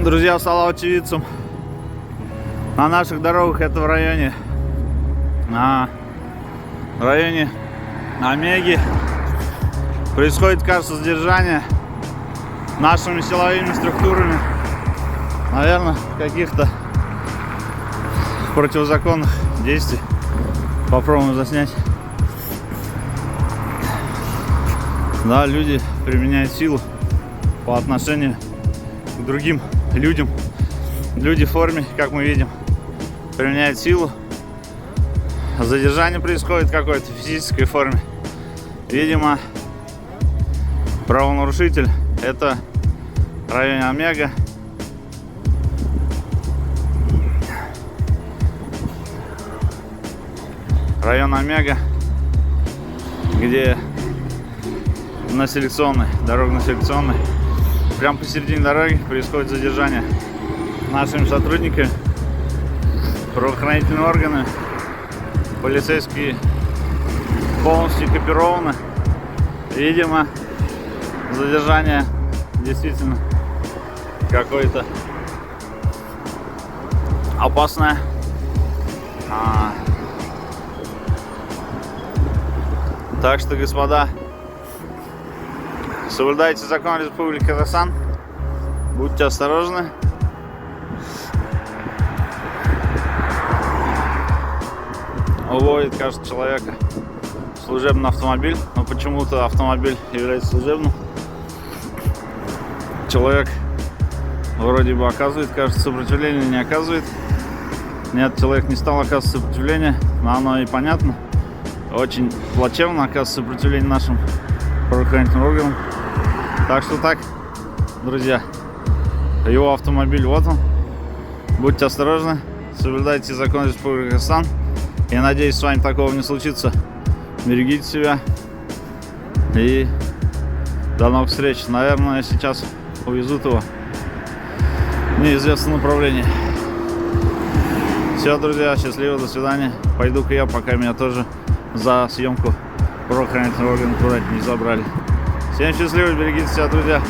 Друзья, стало очевидцем на наших дорогах. Это в районе Омеги происходит, кажется, задержание нашими силовыми структурами, наверное, каких-то противозаконных действий. Попробуем заснять. Да, люди применяют силу по отношению к другим людям. Люди в форме, как мы видим, применяют силу. Задержание происходит в какой-то физической форме. Видимо, правонарушитель — это район Омега. Район Омега, где дорожно-селекционный. Прямо посередине дороги происходит задержание нашими сотрудниками, правоохранительные органы, полицейские полностью экипированы. Видимо, задержание действительно какое-то опасное. Так что, господа, соблюдайте закон Республики Казахстан, будьте осторожны. Уводит, кажется, человека служебный автомобиль, но почему-то автомобиль является служебным. Человек вроде бы оказывает, кажется, сопротивление, не оказывает. Нет, человек не стал оказывать сопротивление, но оно и понятно. Очень плачевно оказывается сопротивление нашим правоохранительным органам. Так что так, друзья, его автомобиль вот он. Будьте осторожны, соблюдайте закон Республики Казахстан. Я надеюсь, с вами такого не случится. Берегите себя. И до новых встреч. Наверное, сейчас увезут его в неизвестном направлении. Все, друзья, счастливо, до свидания. Пойду-ка я, пока меня тоже за съемку правоохранительного органа аккуратнее не забрали. Всем счастливо, берегите себя, друзья.